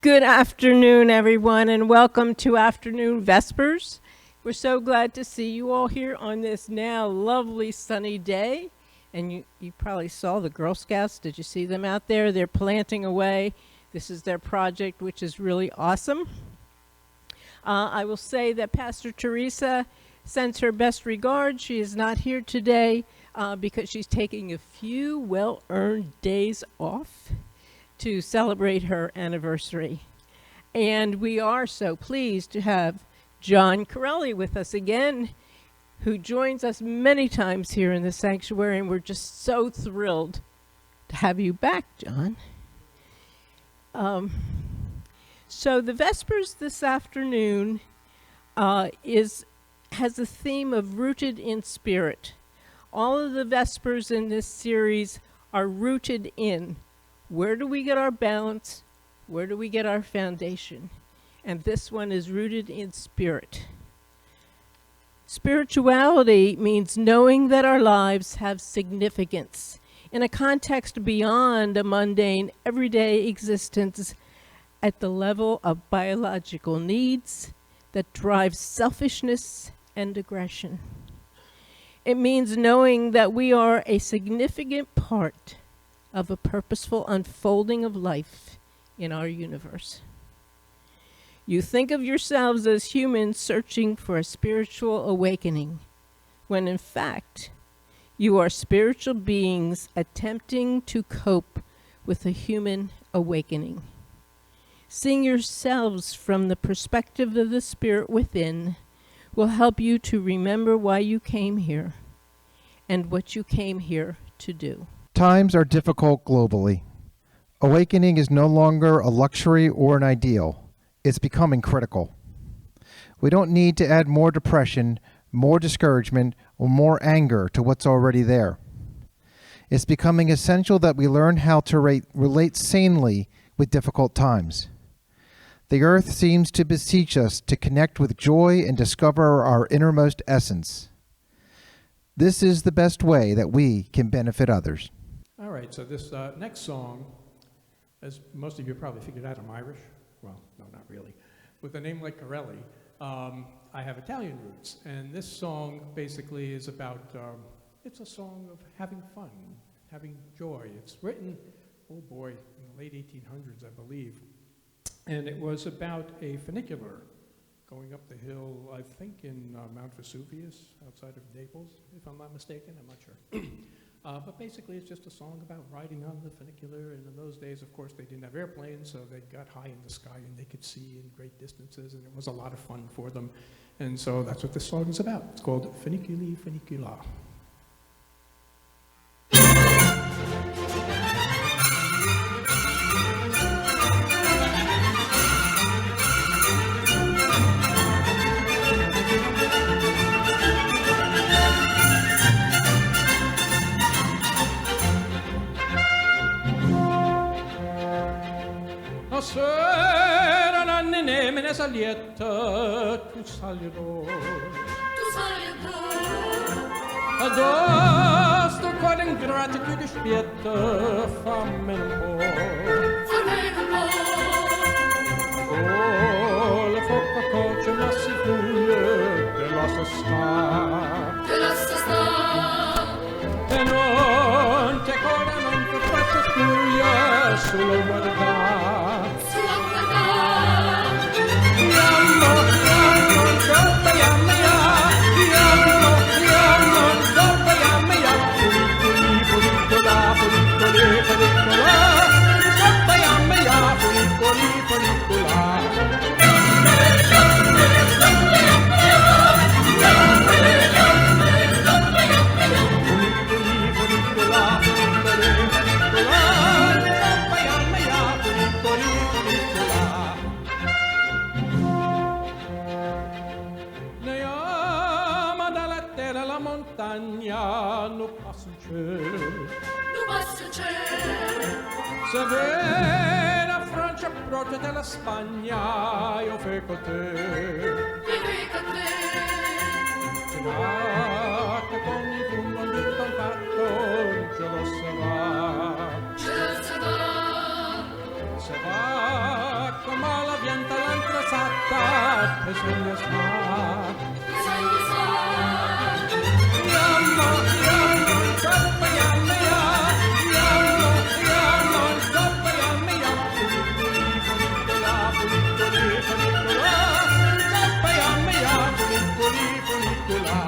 Good afternoon, everyone, and welcome to Afternoon Vespers. We're so glad to see you all here on this now lovely sunny day. And you probably saw the Girl Scouts. Did you see them out there? They're planting away. This is their project, which is really awesome. I will say that Pastor Teresa sends her best regards. She is not here today because she's taking a few well-earned days off to celebrate her anniversary. And we are so pleased to have John Corelli with us again, who joins us many times here in the sanctuary, and we're just so thrilled to have you back, John. So the Vespers this afternoon has a theme of rooted in spirit. All of the Vespers in this series are rooted in. Where do we get our balance? Where do we get our foundation? And this one is rooted in spirit. Spirituality means knowing that our lives have significance in a context beyond a mundane, everyday existence at the level of biological needs that drive selfishness and aggression. It means knowing that we are a significant part of a purposeful unfolding of life in our universe. You think of yourselves as humans searching for a spiritual awakening, when in fact, you are spiritual beings attempting to cope with a human awakening. Seeing yourselves from the perspective of the spirit within will help you to remember why you came here and what you came here to do. Times are difficult globally. Awakening is no longer a luxury or an ideal. It's becoming critical. We don't need to add more depression, more discouragement, or more anger to what's already there. It's becoming essential that we learn how to relate sanely with difficult times. The earth seems to beseech us to connect with joy and discover our innermost essence. This is the best way that we can benefit others. All right, so this next song, as most of you probably figured out, I'm Irish. Well, no, not really. With a name like Corelli, I have Italian roots. And this song basically is about, it's a song of having fun, having joy. It's written, oh boy, in the late 1800s, I believe. And it was about a funicular going up the hill, I think in Mount Vesuvius, outside of Naples, if I'm not mistaken, I'm not sure. But basically, it's just a song about riding on the funicular. And in those days, of course, they didn't have airplanes, so they got high in the sky and they could see in great distances, and it was a lot of fun for them. And so that's what this song is about. It's called Funiculi Funicula. Sera la nemine salietta, tu salirò. Addosso cuore ingratitude spietta, fammi un po'. Oh, la foca coce ma si fuglie, te la sa sta. E non te cuore, non te faccio spuglia, solo guardare. Se vera Francia prote della Spagna, io fai con te. Cenate con i fun non detto un fatto, ce lo sarà. se va, como la vienta la entresata, que se les va. Yammo, choppa, yamme, ya. Yammo, choppa, yamme, ya. Funicula, funicula, funicula. Choppa, yamme, ya. Funiculi, funicula.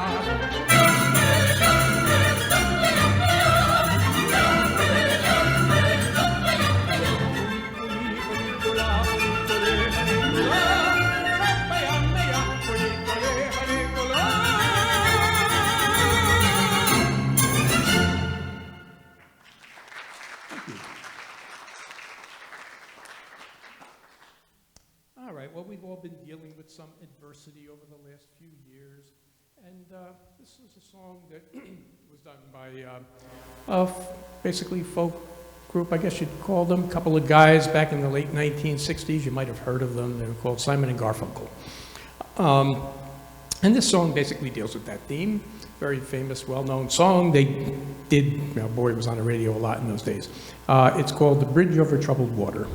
All right, well, we've all been dealing with some adversity over the last few years, and this is a song that was done by basically folk group, I guess you'd call them, a couple of guys back in the late 1960s. You might have heard of them. They were called Simon and Garfunkel. And this song basically deals with that theme. Very famous, well-known song. They did, boy, it was on the radio a lot in those days. It's called The Bridge Over Troubled Water.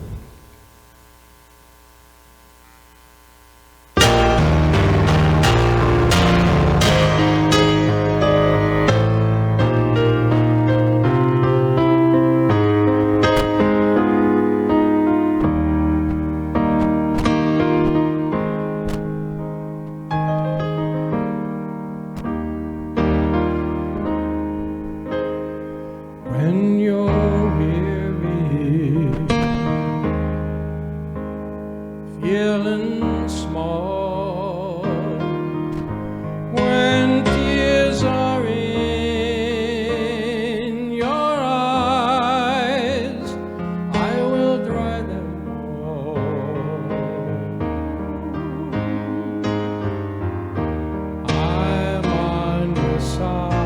When you're weary, feeling small, when tears are in your eyes, I will dry them all. I'm on your side.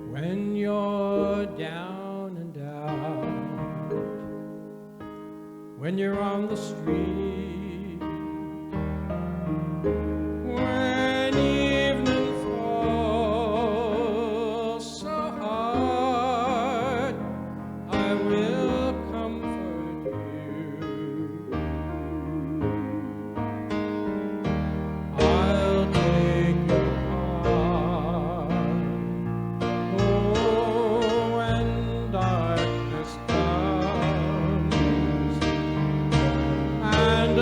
When you're down and out, when you're on the street, when evening falls so hard, I will comfort you. I'll take your heart. When darkness comes and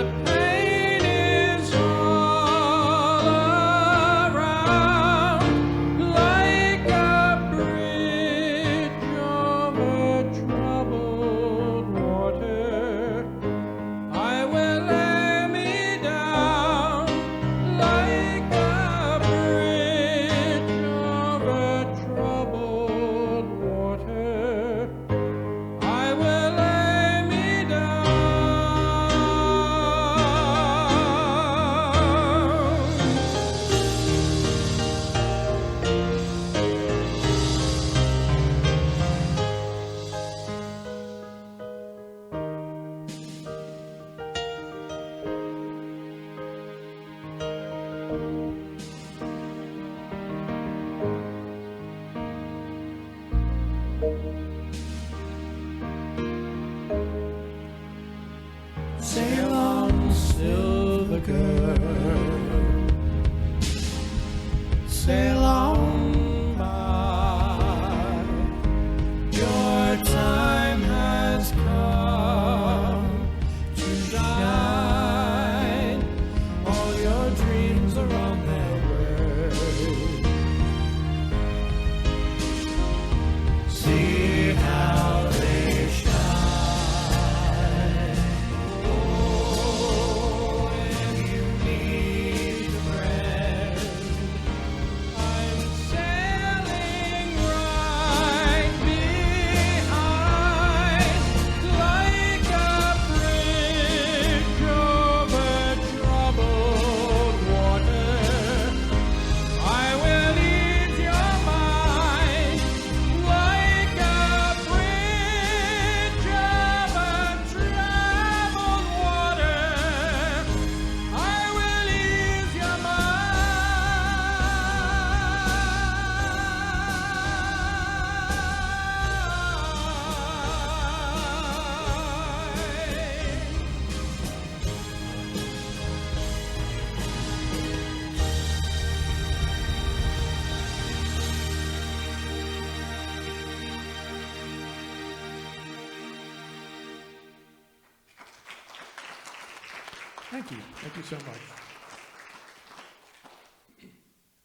Thank you. Thank you so much.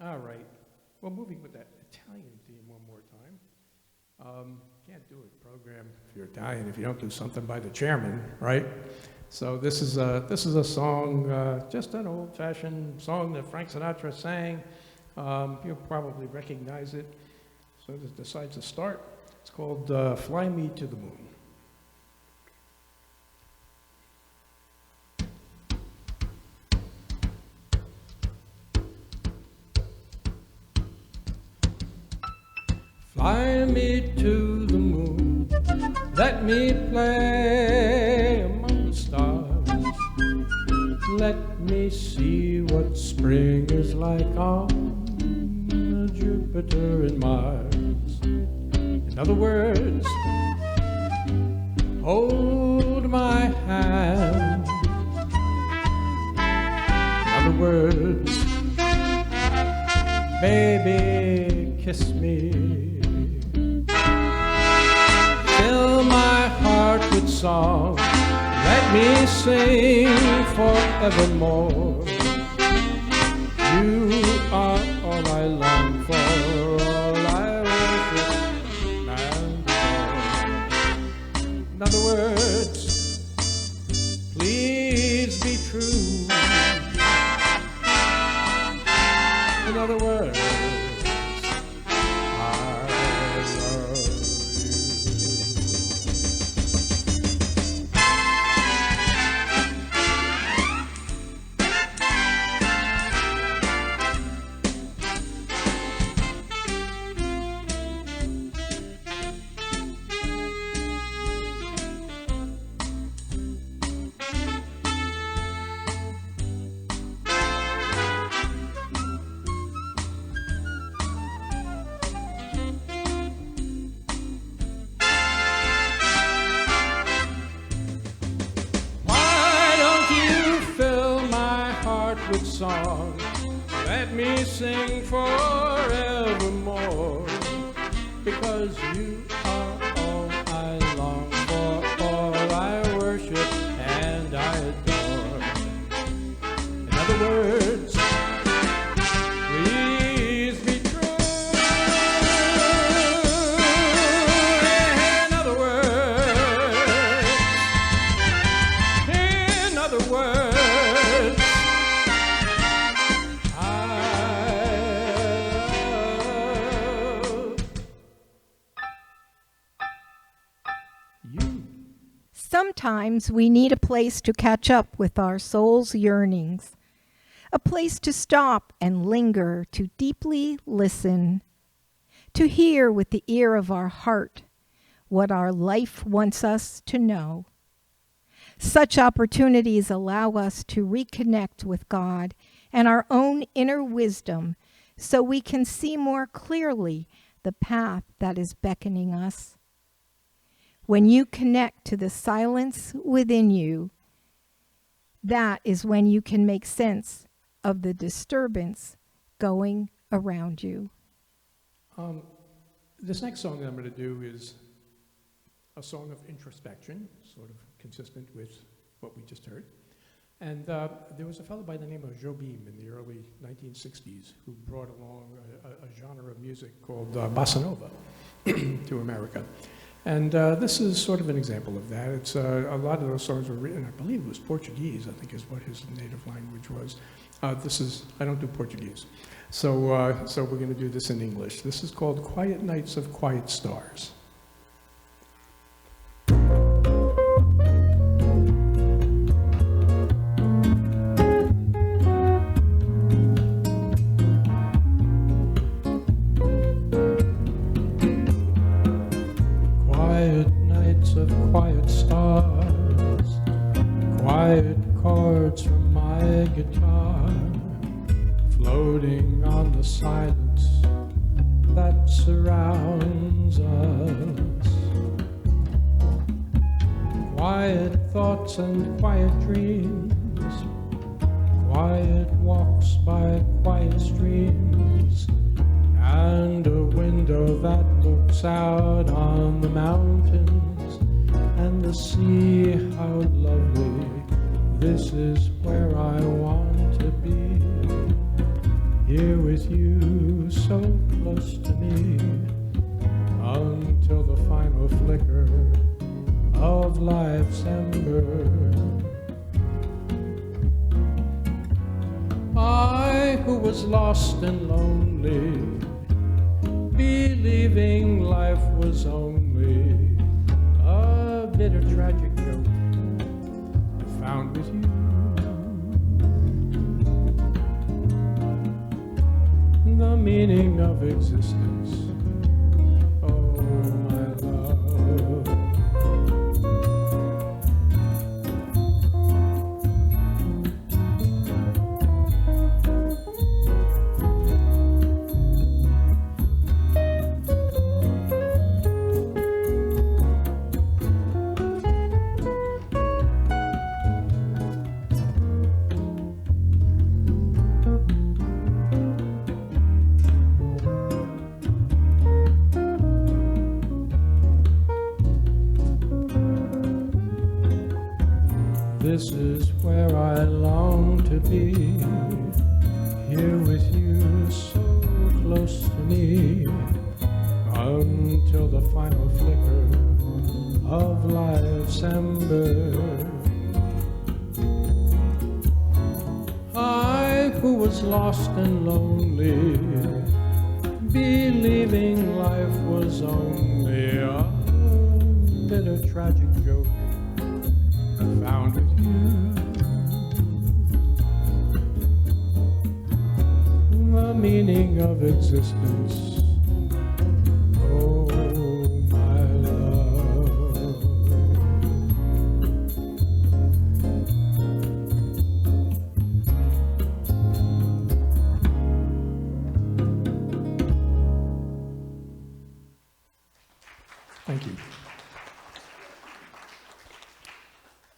All right. Well, moving with that Italian theme one more time. Can't do a program if you're Italian if you don't do something by the chairman, right? So this is a song, just an old-fashioned song that Frank Sinatra sang. You'll probably recognize it. So it decides to start. It's called "Fly Me to the Moon." Fly me to the moon, let me play among the stars. Let me see what spring is like on Jupiter and Mars. In other words, hold my hand. In other words, baby, kiss me. Fill my heart with song, let me sing forevermore. You are all I long for, all I worship and adore. In other words, please be true. In other words, with song, let me sing forevermore, because you are all I long for, all I worship and I adore. In other words, please be true. In other words, Sometimes we need a place to catch up with our soul's yearnings, a place to stop and linger, to deeply listen, to hear with the ear of our heart what our life wants us to know. Such opportunities allow us to reconnect with God and our own inner wisdom so we can see more clearly the path that is beckoning us. When you connect to the silence within you, that is when you can make sense of the disturbance going around you. This next song that I'm going to do is a song of introspection, sort of consistent with what we just heard. And there was a fellow by the name of Jobim in the early 1960s who brought along a genre of music called bossa nova to America. And this is sort of an example of that. It's a lot of those songs were written, I believe it was Portuguese, I think is what his native language was. I don't do Portuguese. So we're going to do this in English. This is called Quiet Nights of Quiet Stars. Quiet stars, quiet chords from my guitar, floating on the silence that surrounds us. Quiet thoughts and quiet dreams, quiet walks by quiet streams, and a window that looks out on the mountains and the sea. How lovely This is where I want to be, here with you so close to me, until the final flicker of life's ember. I who was lost and lonely, believing life was only a bitter tragic joke, found with you the meaning of existence. Oh, my love. This is where I long to be, here with you so close to me, until the final flicker of life's ember. I who was lost and lonely, believing life was only a bitter tragic joke, found with you the meaning of existence. Oh, my love. Thank you.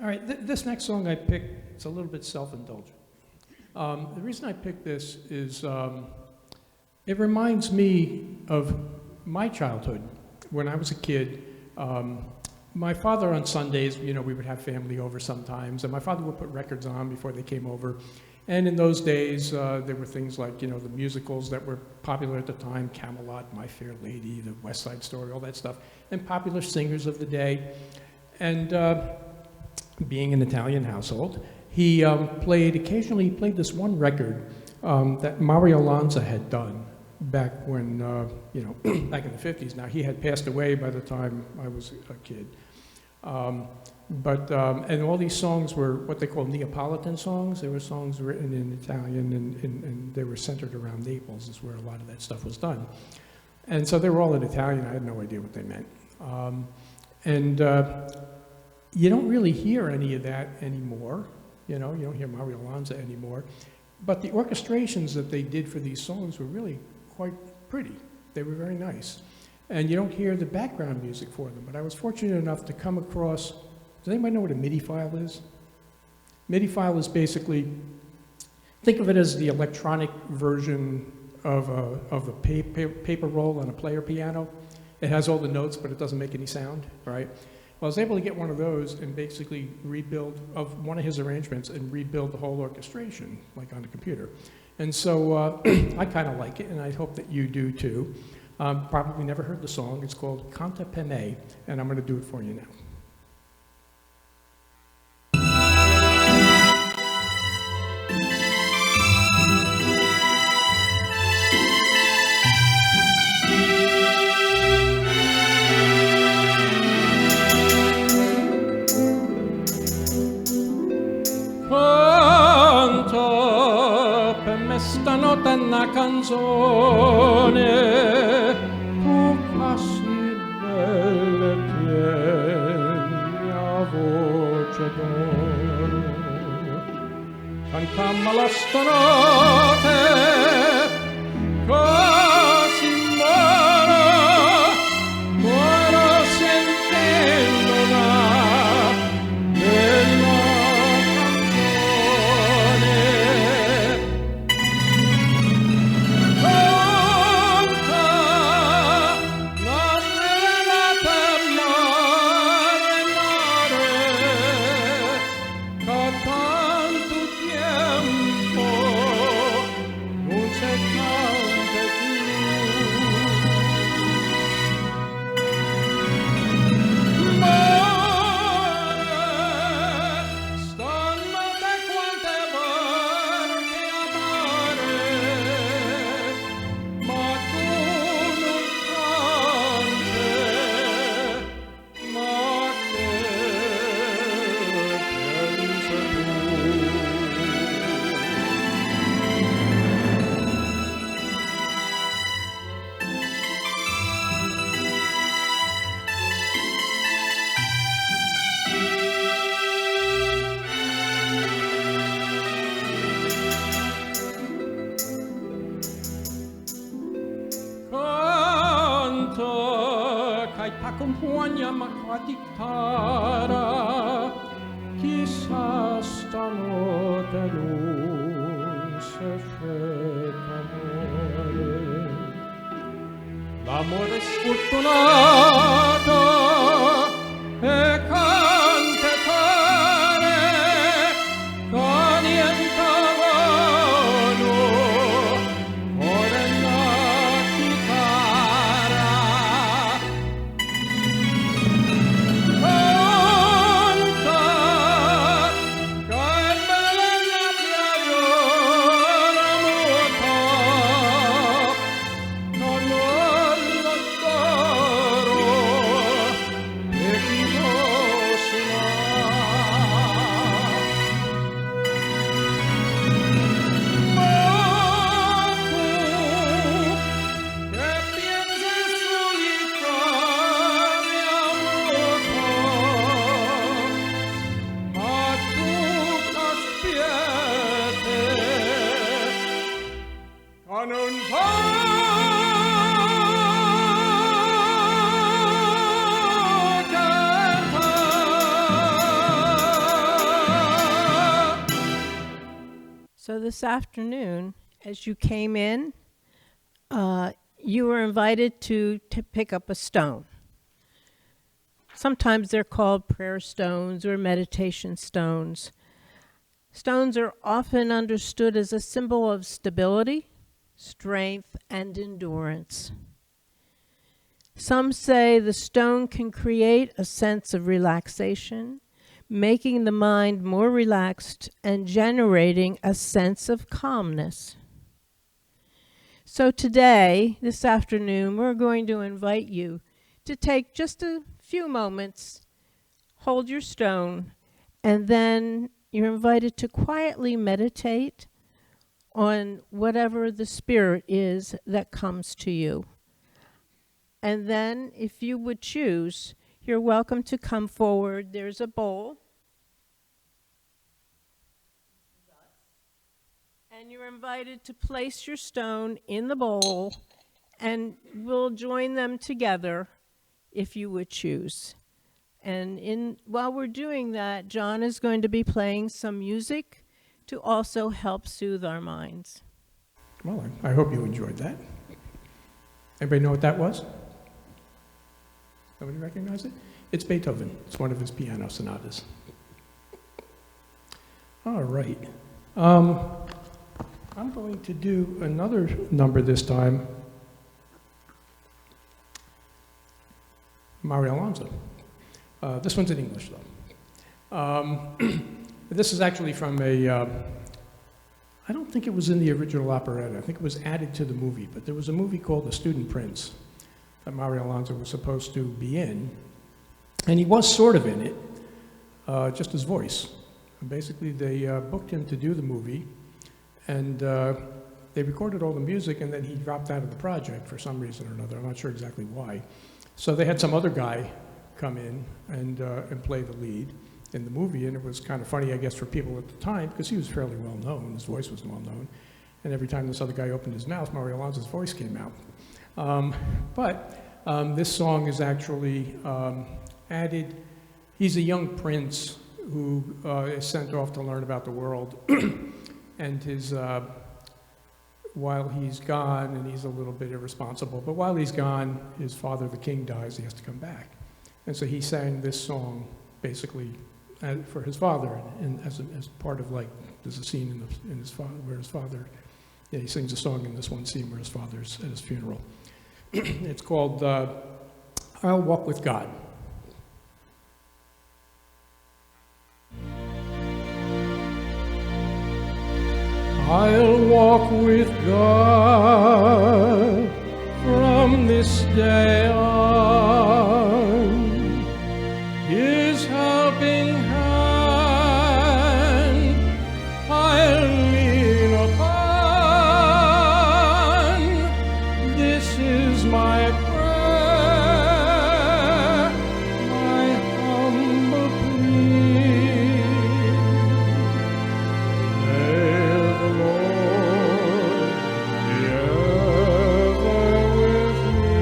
All right, this next song I picked, it's a little bit self-indulgent. The reason I picked this is it reminds me of my childhood. When I was a kid, my father on Sundays, we would have family over sometimes, and my father would put records on before they came over. And in those days, there were things like, the musicals that were popular at the time, Camelot, My Fair Lady, The West Side Story, all that stuff, and popular singers of the day. And being an Italian household, he occasionally played this one record that Mario Lanza had done back when, back in the 50s. Now, he had passed away by the time I was a kid. And all these songs were what they call Neapolitan songs. They were songs written in Italian, and they were centered around Naples, is where a lot of that stuff was done. And so they were all in Italian. I had no idea what they meant. You don't really hear any of that anymore. You don't hear Mario Lanza anymore. But the orchestrations that they did for these songs were really quite pretty. They were very nice. And you don't hear the background music for them. But I was fortunate enough to come across, does anybody know what a MIDI file is? MIDI file is basically, think of it as the electronic version of a paper roll on a player piano. It has all the notes, but it doesn't make any sound, right? Well, I was able to get one of those and basically rebuild of one of his arrangements and rebuild the whole orchestration, like on a computer. And so I kind of like it, and I hope that you do too. Probably never heard the song. It's called Canta per me, and I'm going to do it for you now. Stanotte una canzone tu così bella tieni a voce d'oro cantammo la stanotte così muoro sentendola nella canzone. Oh accompagna cara, chissà stanotte non se c'è amore. L'amore sfortunato e cantatore con niente vano ora la chitarra canta che bella piaiola muta non l'adoro e chi fosse ma tu che pienses solitaria muta a tu caspiete con un So this afternoon, as you came in, you were invited to pick up a stone. Sometimes they're called prayer stones or meditation stones. Stones are often understood as a symbol of stability, strength, and endurance. Some say the stone can create a sense of relaxation, making the mind more relaxed and generating a sense of calmness. So today, this afternoon, we're going to invite you to take just a few moments, hold your stone, and then you're invited to quietly meditate on whatever the spirit is that comes to you. And then, if you would choose, you're welcome to come forward. There's a bowl. And you're invited to place your stone in the bowl, and we'll join them together if you would choose. And while we're doing that, John is going to be playing some music to also help soothe our minds. Well, I hope you enjoyed that. Anybody know what that was? Nobody recognize it? It's Beethoven. It's one of his piano sonatas. All right. I'm going to do another number this time. Mario Alonso. This one's in English, though. This is actually from I don't think it was in the original operetta. I think it was added to the movie, but there was a movie called The Student Prince that Mario Alonso was supposed to be in. And he was sort of in it, just his voice. And basically, they booked him to do the movie, and they recorded all the music, and then he dropped out of the project for some reason or another. I'm not sure exactly why. So they had some other guy come in and play the lead in the movie, and it was kind of funny, I guess, for people at the time, because he was fairly well known, his voice was well known, and every time this other guy opened his mouth, Mario Alonso's voice came out. But this song is actually added. He's a young prince who is sent off to learn about the world, and while he's gone, and he's a little bit irresponsible, but while he's gone, his father, the king, dies, he has to come back. And so he sang this song, basically, for his father, and as part of, like, there's a scene in his father, where his father, yeah, he sings a song in this one scene where his father's at his funeral. It's called I'll Walk with God. I'll walk with God from this day on. His helping hand I'll lean upon. This is my prayer, my humble plea. May the Lord be ever with me.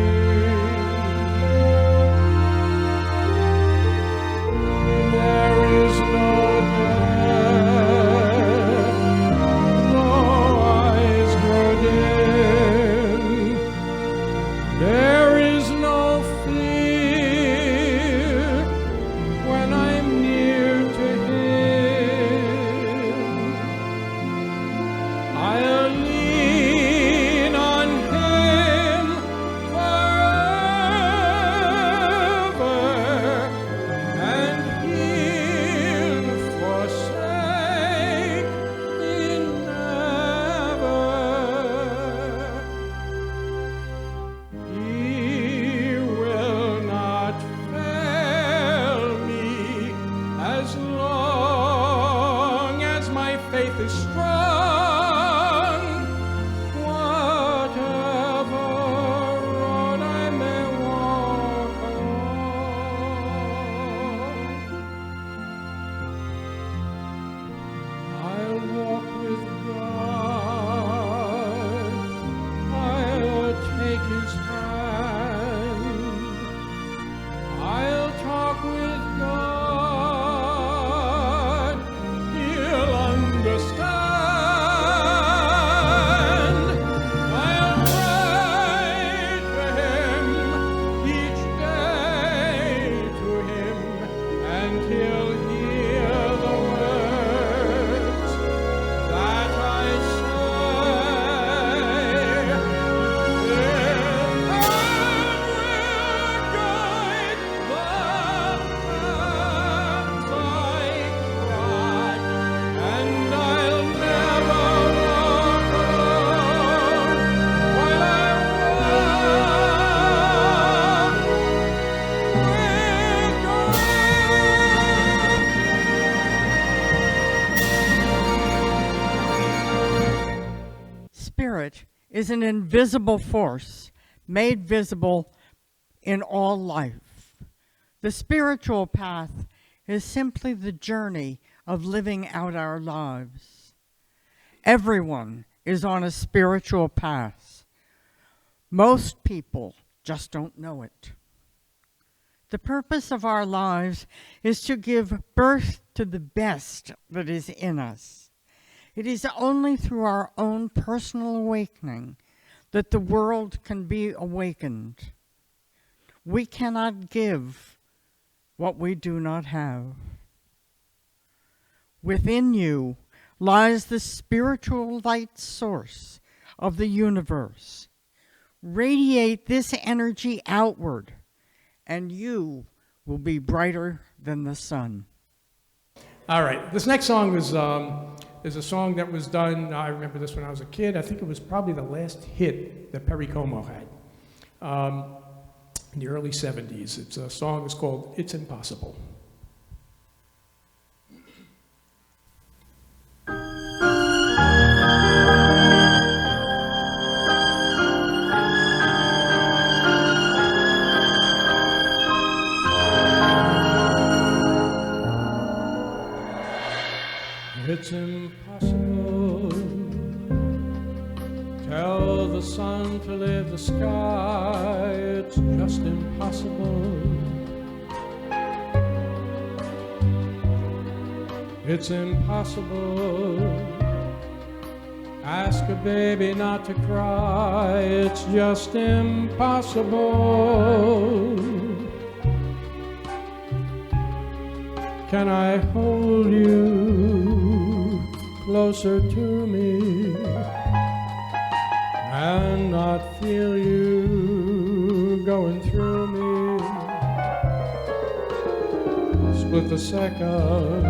There is no fear when I'm near to Him. I'll lean on Him forever, and He'll forsake me never. He will not fail me as long as my faith is strong. Whatever road I may walk along, I'll walk with God. I'll take His hand. I'll talk with God. He'll understand. I'll pray to Him each day to Him, and He'll hear the words that I say. And will guide the paths I trod, and I'll never walk alone while I walk with God. Spirit is an invisible force made visible in all life. The spiritual path is simply the journey of living out our lives. Everyone is on a spiritual path. Most people just don't know it. The purpose of our lives is to give birth to the best that is in us. It is only through our own personal awakening that the world can be awakened. We cannot give what we do not have. Within you lies the spiritual light source of the universe. Radiate this energy outward, and you will be brighter than the sun. All right, this next song is a song that was done, I remember this when I was a kid. I think it was probably the last hit that Perry Como had in the early 70s. It's a song that's called It's Impossible. It's impossible. Tell the sun to leave the sky. It's just impossible. It's impossible. Ask a baby not to cry. It's just impossible. Can I hold you closer to me and not feel you going through me? Split the second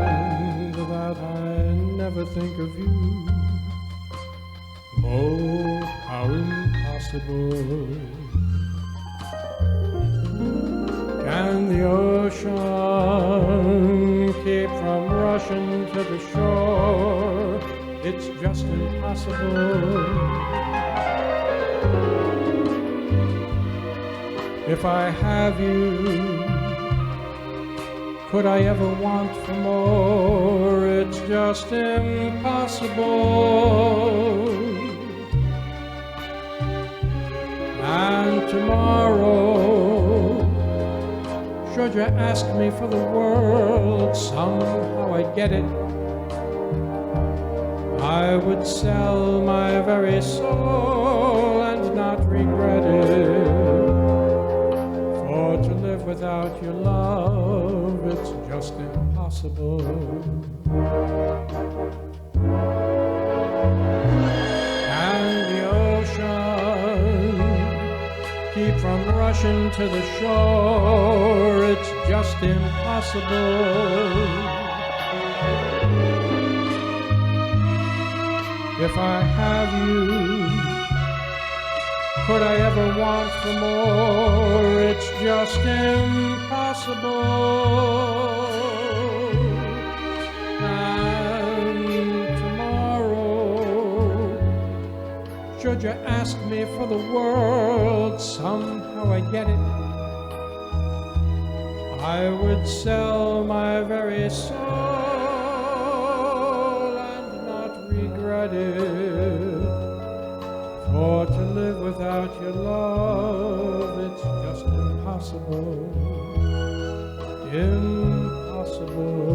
that I never think of you. Oh, how impossible. Can the ocean keep from rushing to the shore? It's just impossible. If I have you, could I ever want for more? It's just impossible. And tomorrow, should you ask me for the world, somehow I'd get it. I would sell my very soul and not regret it. impossible. And the ocean keep from rushing to the shore, it's just impossible. If I have you, could I ever want for more? It's just impossible. And tomorrow, should you ask me for the world, somehow I get it. I would sell my very soul and not regret it. For to live without your love, it's just impossible. Impossible.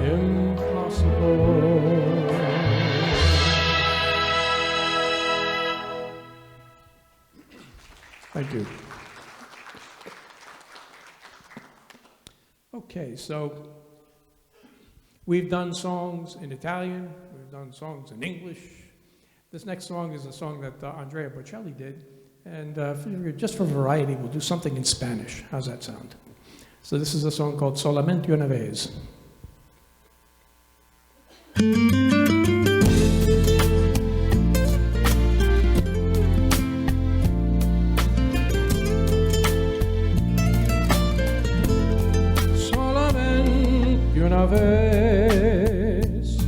Impossible. Thank you. Okay, so we've done songs in Italian, we've done songs in English. This next song is a song that Andrea Bocelli did, and just for variety, we'll do something in Spanish. How's that sound? So this is a song called Solamente una vez. Solamente una vez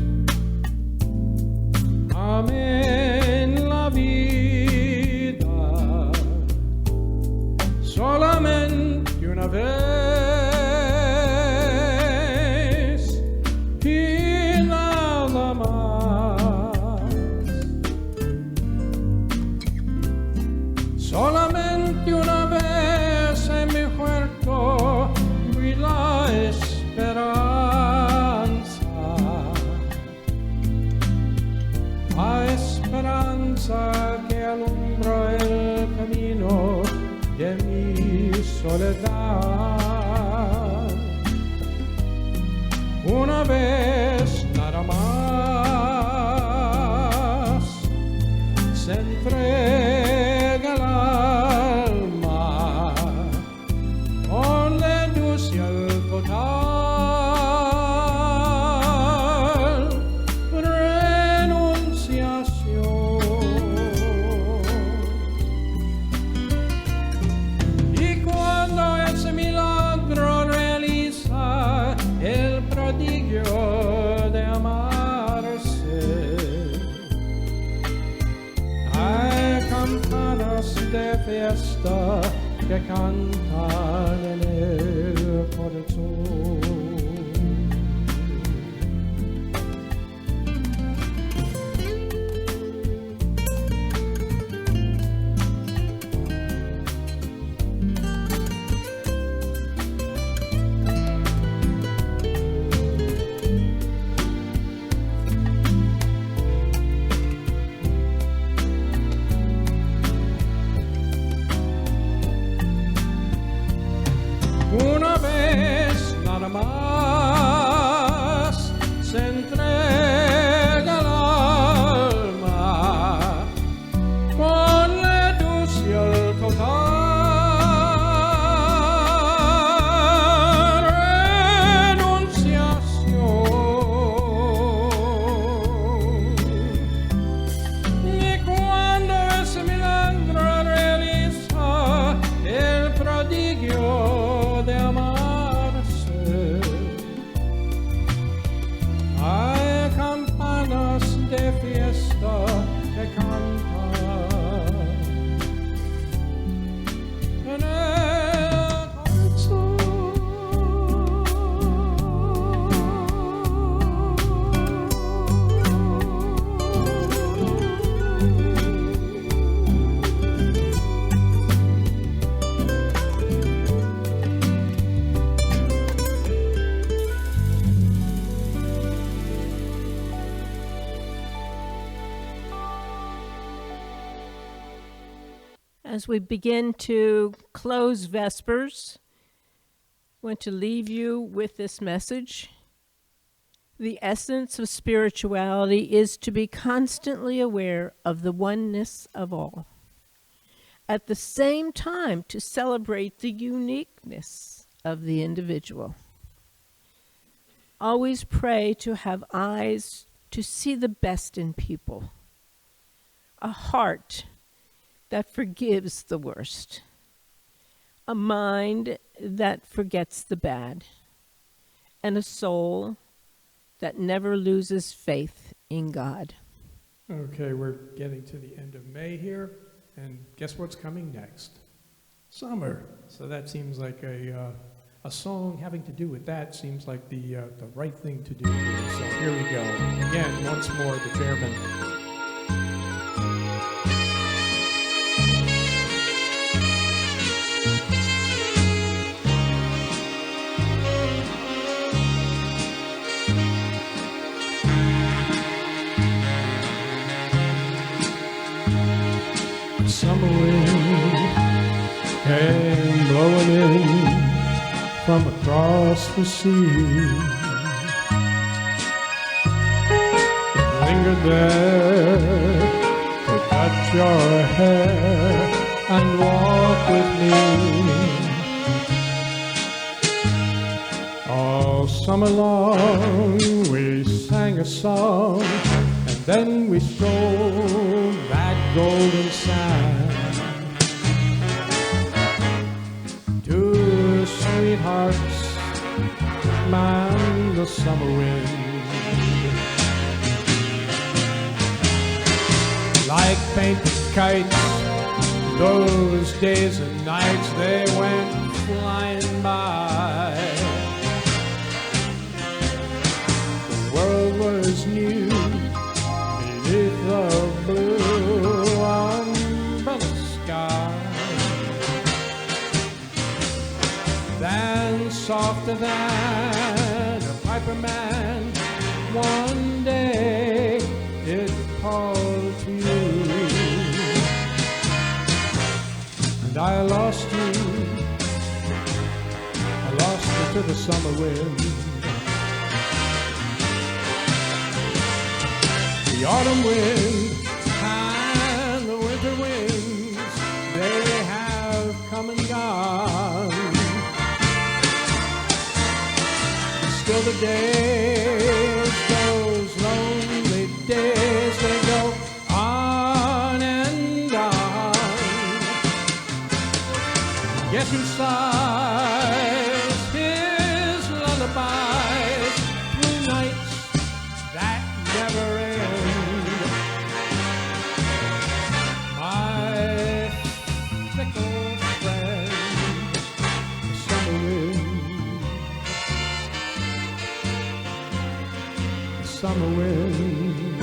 amé en la vida, solamente una vez y nada más. Solamente una vez en mi cuerpo vi la esperanza que alumbra el camino de mi soledad. Una vez nada más se entrega el alma con renuncia al total. De fiesta que cantan en el corazón. Una vez nada más As we begin to close Vespers, I want to leave you with this message. The essence of spirituality is to be constantly aware of the oneness of all. At the same time, to celebrate the uniqueness of the individual. Always pray to have eyes to see the best in people. A heart that forgives the worst. A mind that forgets the bad. And a soul that never loses faith in God. Okay, we're getting to the end of May here, and guess what's coming next? Summer. So that seems like a song having to do with that seems like the right thing to do. So here we go. Again, once more, the chairman. Summer wind came blowing in from across the sea. It lingered there to touch your hair and walk with me. All summer long we sang a song, and then we strolled that golden sand to sweethearts, man, the summer wind. Like painted kites, those days and nights, they went flying by. The world was new beneath the blue umbrella sky. Then, softer than a piper man, one day it called to you, and I lost you. I lost you to the summer wind. The autumn wind and the winter winds, they have come and gone. Still the days, those lonely days, they go on and on. Guess who sighs his lullabies through nights that never end? My fickle friend, the summer wind, the summer wind,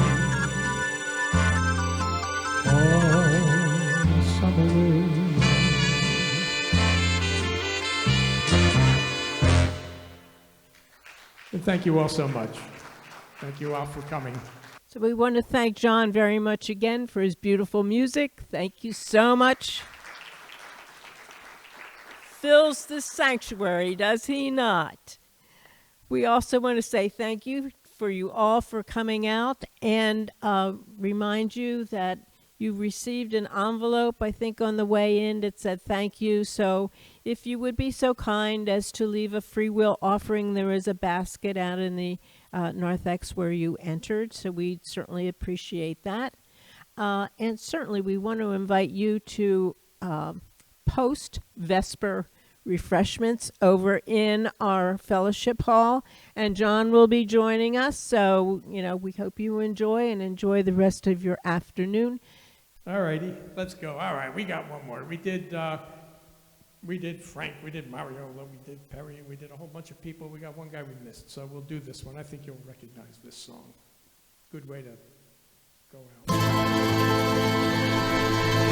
oh, the summer wind. And thank you all so much. Thank you all for coming. So we want to thank John very much again for his beautiful music. Thank you so much. Fills the sanctuary, does he not? We also want to say thank you for you all for coming out, and remind you that you received an envelope, I think, on the way in that said thank you. So if you would be so kind as to leave a free will offering, there is a basket out in the narthex where you entered. So we'd certainly appreciate that. And certainly we want to invite you to post Vesper refreshments over in our fellowship hall, and John will be joining us. So, we hope you enjoy the rest of your afternoon. All righty, let's go. All right, we got one more. We did Frank, we did Mariola, we did Perry, we did a whole bunch of people. We got one guy we missed, so we'll do this one. I think you'll recognize this song. Good way to go out.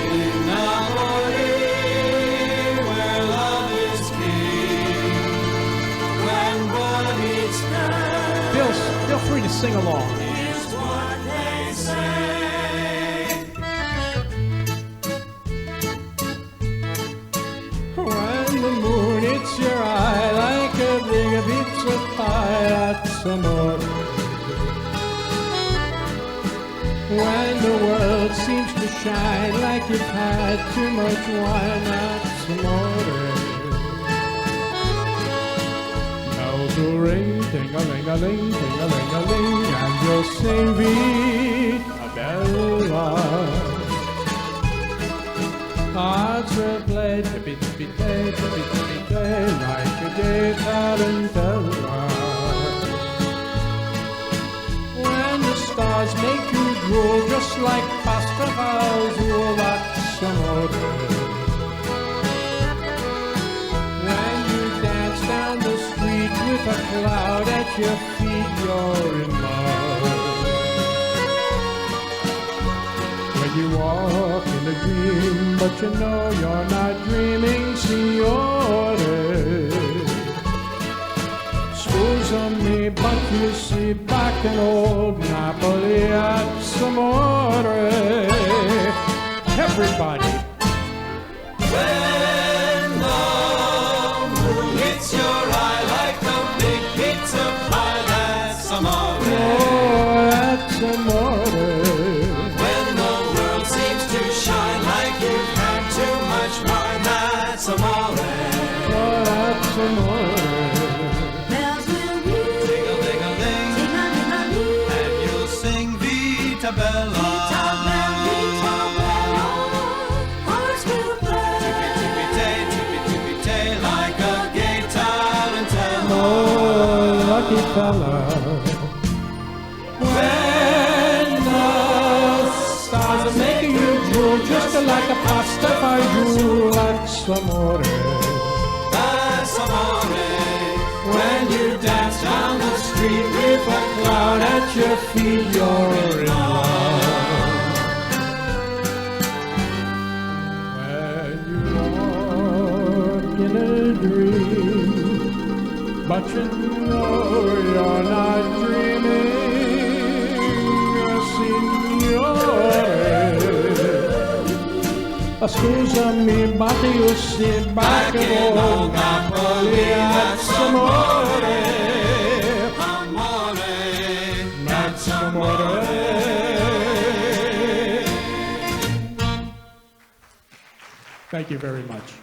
In Napoli, where love is king, when boy meets girl, feel free to sing along. Is what they say. that's amore. When the world seems to shine like you've had too much wine, that's amore. Bells will ring, ting-a-ling-a-ling, ting-a-ling-a-ling, and you'll sing Vita Bella. Hearts will play, tippy-tippy-tay, tippy-tippy-tay, like a gay tarantella. When the stars make you drool, just like pastorals, oh, that's amore. When you dance down the street with a cloud at your feet, you're in love. When you walk in a dream, but you know you're not dreaming, signore. Scusa me, but you see back in old Napoli, that's amore. Everybody. When the moon hits your eye like a big pizza pie, that's amore. Oh, that's amore. When the world seems to shine like you've had too much wine, that's amore. Oh, that's amore. Bells will ring, Ting-a-ling-a-ling, ting-a-ling-a-ling. and you'll sing Vita Bella. Vita Bella, hearts will play. Tippy-tippy-tay, tippy-tippy-tay, like a gay tarantella. Oh, lucky fella. When the stars are making you drool, just like a pasta fagioli, that's amore. That's amore. When you dance down the street with a cloud at your feet, you're in love. When you walk in a dream, but you know you're not dreaming, signore. Scusami, but you sit back in old Napoli, that's amore. Amore. That's amore. Thank you very much.